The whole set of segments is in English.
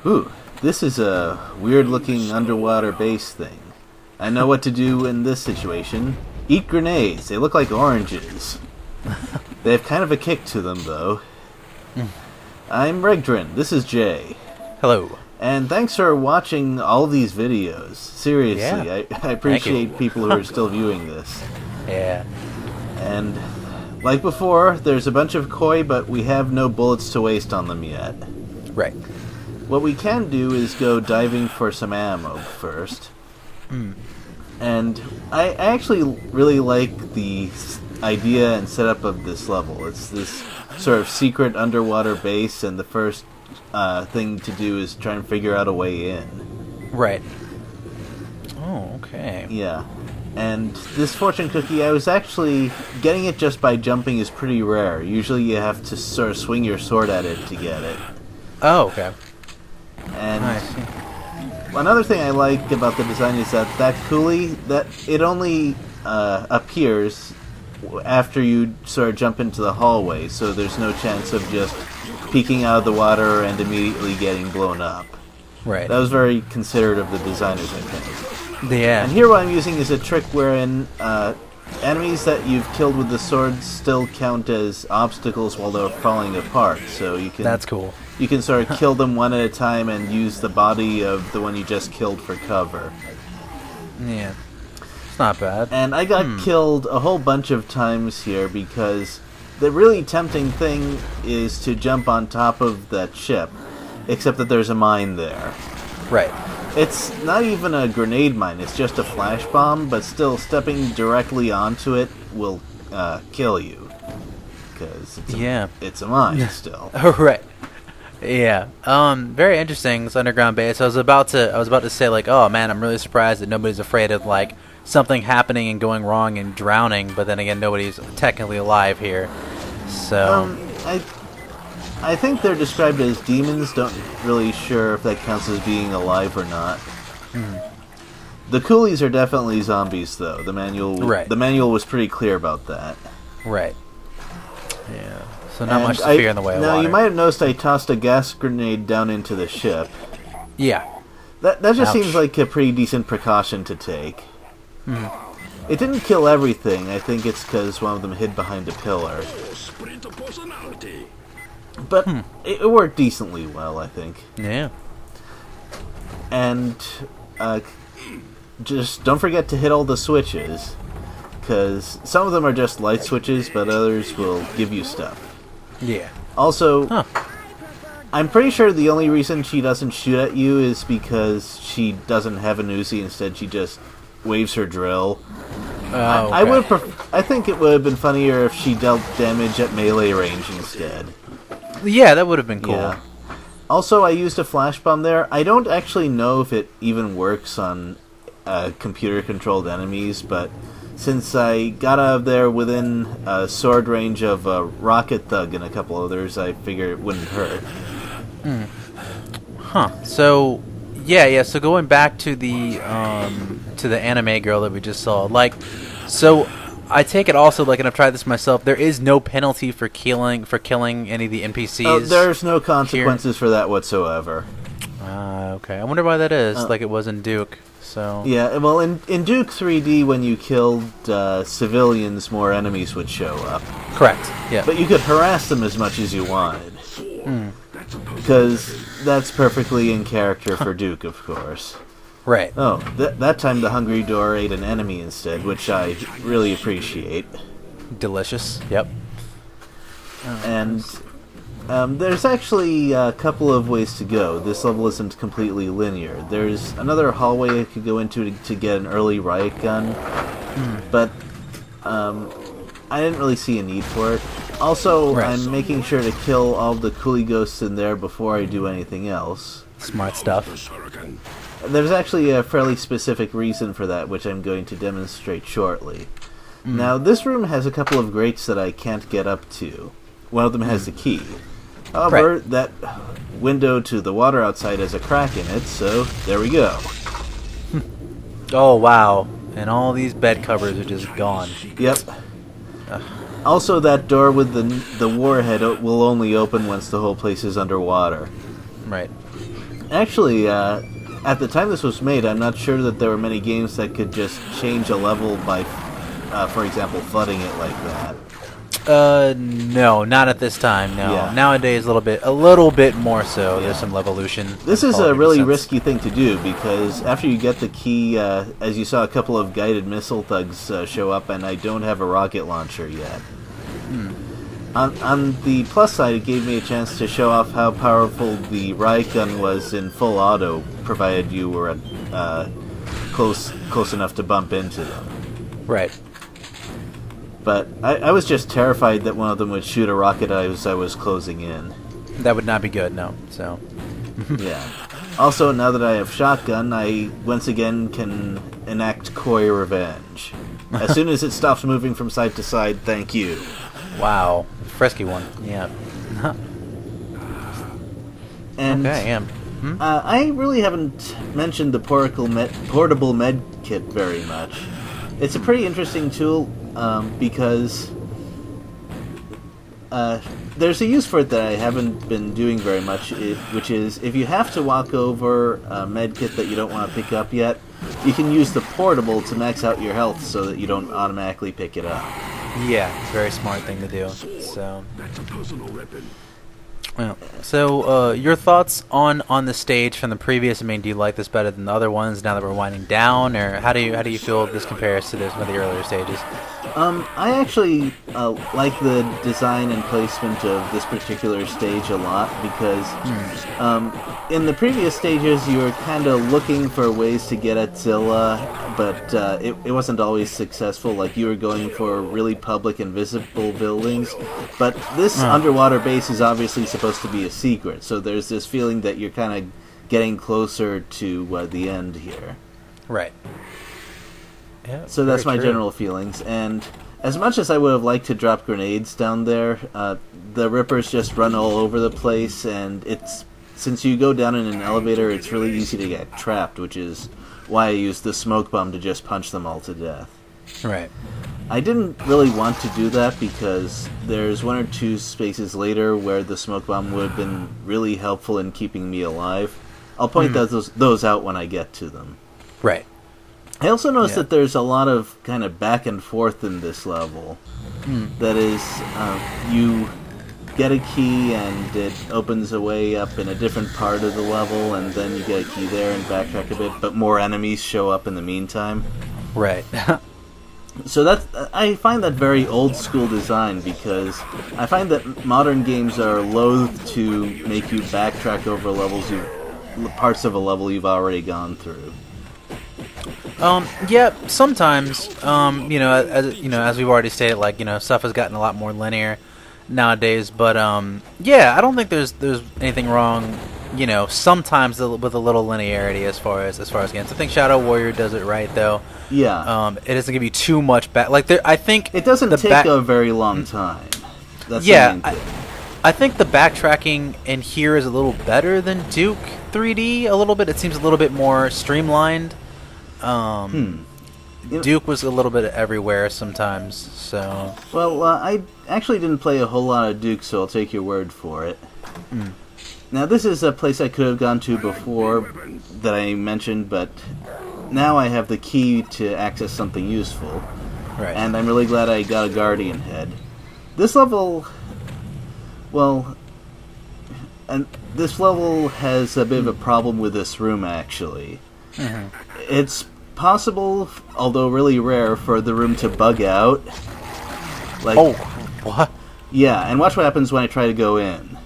Ooh, this is a weird-looking underwater base thing. I know what to do in this situation. Eat grenades. They look like oranges. They have kind of a kick to them, though. I'm Regdrin. This is Jay. Hello. And thanks for watching all these videos. Seriously, Yeah. I appreciate people who are still viewing this. Yeah. And like before, there's a bunch of koi, but we have no bullets to waste on them yet. Right. What we can do is go diving for some ammo first. And I actually really like the idea and setup of this level. It's this sort of secret underwater base, and the first thing to do is try and figure out a way in. Right. Oh, okay. Yeah. And this fortune cookie, I was actually... Getting it just by jumping is pretty rare. Usually you have to sort of swing your sword at it to get it. Oh, okay. And I see. another thing I like about the design is that coolie, that it only appears after you sort of jump into the hallway, so there's no chance of just peeking out of the water and immediately getting blown up. Right. That was very considerate of the designers, I think. Yeah. And here what I'm using is a trick wherein enemies that you've killed with the sword still count as obstacles while they're falling apart, so you can... That's cool. You can sort of kill them one at a time and use the body of the one you just killed for cover. Yeah. It's not bad. And I got killed a whole bunch of times here because the really tempting thing is to jump on top of that ship, except that there's a mine there. Right. It's not even a grenade mine, it's just a flash bomb, but still stepping directly onto it will kill you. Because it's a mine still. Right. Yeah. Very interesting, this underground base. I was about to say, like, oh man, I'm really surprised that nobody's afraid of like something happening and going wrong and drowning, but then again nobody's technically alive here. So I think they're described as demons. Don't really sure if that counts as being alive or not. The coolies are definitely zombies, though. The manual was pretty clear about that. Right. Yeah. So not much to fear in the way of Now, water. you might have noticed I tossed a gas grenade down into the ship. Yeah. That just Ouch. seems like a pretty decent precaution to take. It didn't kill everything. I think it's because one of them hid behind a pillar. But it worked decently well, I think. Yeah. And just don't forget to hit all the switches, because some of them are just light switches, but others will give you stuff. Yeah. Also, I'm pretty sure the only reason she doesn't shoot at you is because she doesn't have an Uzi. Instead, she just waves her drill. I think it would have been funnier if she dealt damage at melee range instead. Yeah, that would have been cool. Yeah. Also, I used a flash bomb there. I don't actually know if it even works on computer-controlled enemies, but since I got out of there within sword range of a Rocket Thug and a couple others, I figured it wouldn't hurt. So, yeah. So going back to the anime girl that we just saw, like, so I take it also, like, and I've tried this myself, there is no penalty for killing any of the NPCs. There's no consequences for that whatsoever. Okay. I wonder why that is, like it was in Duke. So yeah, well, in Duke 3D, when you killed civilians, more enemies would show up. Correct. Yeah. But you could harass them as much as you wanted. Because that's perfectly in character for Duke, of course. Right. Oh, that time the Hungry Door ate an enemy instead, which I really appreciate. Delicious. Yep. And there's actually a couple of ways to go. This level isn't completely linear. There's another hallway I could go into to get an early riot gun, but I didn't really see a need for it. Also, I'm making sure to kill all the coolie ghosts in there before I do anything else. Smart stuff. There's actually a fairly specific reason for that, which I'm going to demonstrate shortly. Now, this room has a couple of grates that I can't get up to. One of them has the key. However, that window to the water outside has a crack in it, so there we go. Oh, wow. And all these bed covers are just gone. Yep. Also, that door with the warhead will only open once the whole place is underwater. Right. Actually, at the time this was made, I'm not sure that there were many games that could just change a level by, for example, flooding it like that. No, not at this time. No, Yeah. nowadays a little bit more so. Yeah. There's some levolution. This is a really risky thing to do because after you get the key, as you saw, a couple of guided missile thugs show up, and I don't have a rocket launcher yet. On the plus side, it gave me a chance to show off how powerful the riot gun was in full auto, provided you were close enough to bump into them. Right. But I was just terrified that one of them would shoot a rocket as I was closing in. That would not be good. No. So. Yeah. Also, now that I have shotgun, I once again can enact coy revenge. As soon as it stops moving from side to side, thank you. Wow. Frisky one. Yeah. And okay. Yeah. I really haven't mentioned the portable med kit very much. It's a pretty interesting tool because there's a use for it that I haven't been doing very much, which is if you have to walk over a med kit that you don't want to pick up yet, you can use the portable to max out your health so that you don't automatically pick it up. Yeah, very smart thing to do. So. That's a personal weapon. Well, so your thoughts on the stage from the previous? I mean, do you like this better than the other ones now that we're winding down, or how do you feel this compares to some of the earlier stages? I actually like the design and placement of this particular stage a lot because in the previous stages you were kind of looking for ways to get at Zilla, but it wasn't always successful. Like you were going for really public and visible buildings, but this underwater base is obviously supposed to be a secret, so there's this feeling that you're kind of getting closer to the end here. Right. Yeah, so that's my true. general feelings, and as much as I would have liked to drop grenades down there, the Rippers just run all over the place, and since you go down in an elevator, it's really easy to get trapped, which is why I used the smoke bomb to just punch them all to death. Right. I didn't really want to do that because there's one or two spaces later where the smoke bomb would have been really helpful in keeping me alive. I'll point those out when I get to them. Right. I also noticed that there's a lot of kind of back and forth in this level. That is, you get a key and it opens a way up in a different part of the level, and then you get a key there and backtrack a bit, but more enemies show up in the meantime. Right. So I find that very old school design because I find that modern games are loath to make you backtrack over parts of a level you've already gone through. Yeah, sometimes, as we've already stated, like, stuff has gotten a lot more linear nowadays, but, yeah, I don't think there's anything wrong, sometimes with a little linearity as far as games. I think Shadow Warrior does it right, though. Yeah. It doesn't give you too much I think... It doesn't take a very long time. That's the main thing. I think the backtracking in here is a little better than Duke 3D, a little bit. It seems a little bit more streamlined. Duke was a little bit everywhere sometimes, so... Well, I actually didn't play a whole lot of Duke, so I'll take your word for it. Now, this is a place I could have gone to before that I mentioned, but now I have the key to access something useful. Right. And I'm really glad I got a Guardian Head. This level... Well... And this level has a bit of a problem with this room, actually. It's possible, although really rare, for the room to bug out. Like, oh, what? Yeah, and watch what happens when I try to go in.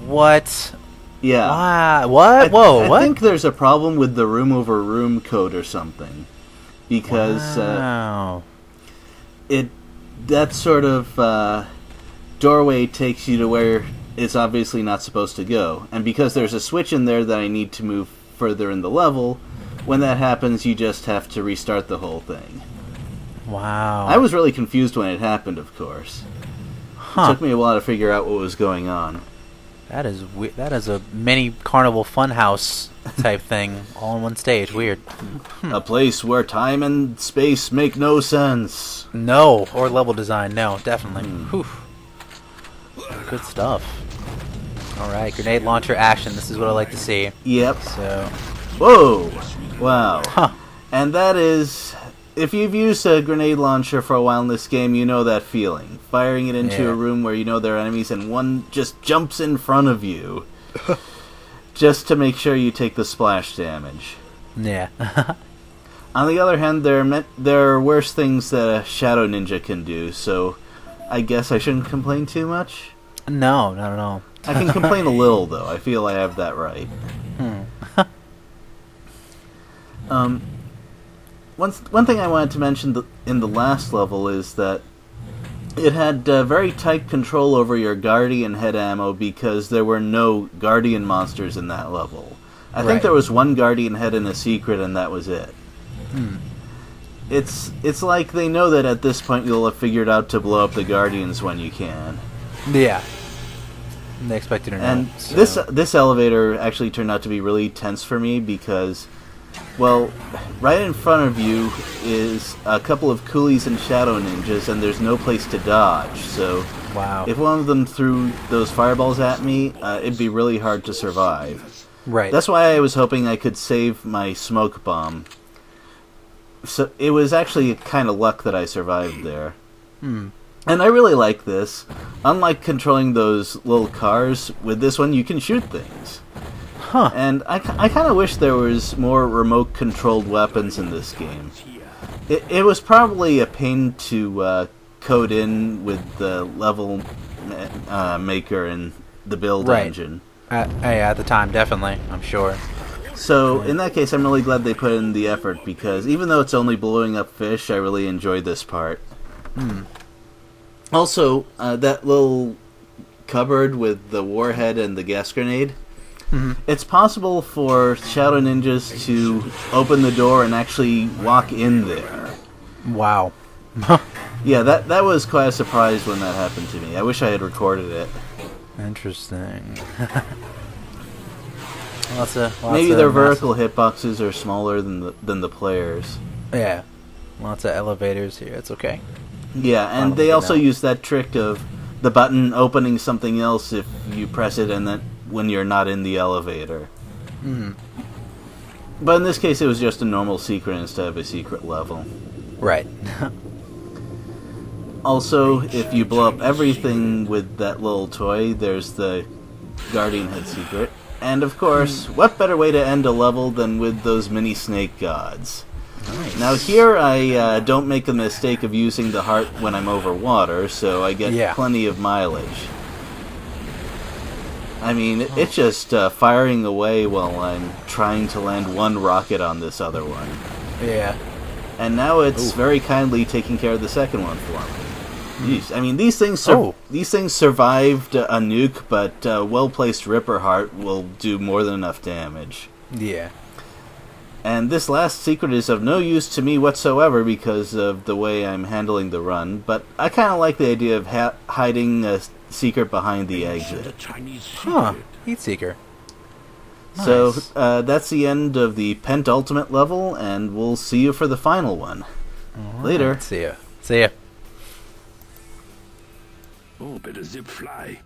What? Yeah. Wow. What? Whoa, what? I think there's a problem with the room over room code or something. Because that sort of doorway takes you to where it's obviously not supposed to go. And because there's a switch in there that I need to move further in the level, when that happens, you just have to restart the whole thing. Wow. I was really confused when it happened, of course. It took me a while to figure out what was going on. That is a mini Carnival Funhouse type thing, all in one stage. Weird. A place where time and space make no sense. No, or level design. No, definitely. Good stuff. All right, grenade launcher action. This is what I like to see. Yep. So, Whoa! Wow. huh? And that is, if you've used a grenade launcher for a while in this game, you know that feeling. Firing it into Yeah. a room where you know there are enemies and one just jumps in front of you. Just to make sure you take the splash damage. Yeah. On the other hand, there are worse things that a Shadow Ninja can do, so I guess I shouldn't complain too much. No, not at all. I can complain a little, though. I feel I have that right. One thing I wanted to mention in the last level is that it had very tight control over your Guardian head ammo because there were no Guardian monsters in that level. I think there was one Guardian head in a secret, and that was it. It's like they know that at this point you'll have figured out to blow up the Guardians when you can. Yeah. They expected it or And not. So. this elevator actually turned out to be really tense for me because, well, right in front of you is a couple of coolies and Shadow Ninjas, and there's no place to dodge. So, Wow. if one of them threw those fireballs at me, it'd be really hard to survive. Right. That's why I was hoping I could save my smoke bomb. So it was actually kind of luck that I survived there. And I really like this. Unlike controlling those little cars, with this one you can shoot things. Huh. And I kind of wish there was more remote-controlled weapons in this game. It was probably a pain to code in with the level maker and the build engine. At the time, definitely, I'm sure. So, in that case, I'm really glad they put in the effort, because even though it's only blowing up fish, I really enjoyed this part. Also, that little cupboard with the warhead and the gas grenade, it's possible for Shadow Ninjas to open the door and actually walk in there. Wow. Yeah, that was quite a surprise when that happened to me. I wish I had recorded it. Interesting. Maybe their vertical hitboxes are smaller than the players. Yeah. Lots of elevators here. It's okay. Yeah, and they also use that trick of the button opening something else if you press it and then when you're not in the elevator. But in this case, it was just a normal secret instead of a secret level. Right. Also, if you blow up everything with that little toy, there's the Guardian Head secret. And of course, what better way to end a level than with those mini snake gods? Nice. Now here I don't make the mistake of using the heart when I'm over water, so I get plenty of mileage. I mean, it's just firing away while I'm trying to land one rocket on this other one. Yeah. And now it's very kindly taking care of the second one for me. Jeez. I mean, these things survived a nuke, but well-placed Ripper Heart will do more than enough damage. Yeah. And this last secret is of no use to me whatsoever because of the way I'm handling the run, but I kind of like the idea of hiding a secret behind the exit. Huh. Heat Seeker. Nice. So, that's the end of the Pentultimate level, and we'll see you for the final one. Later. See ya. See ya. Oh, better zip fly.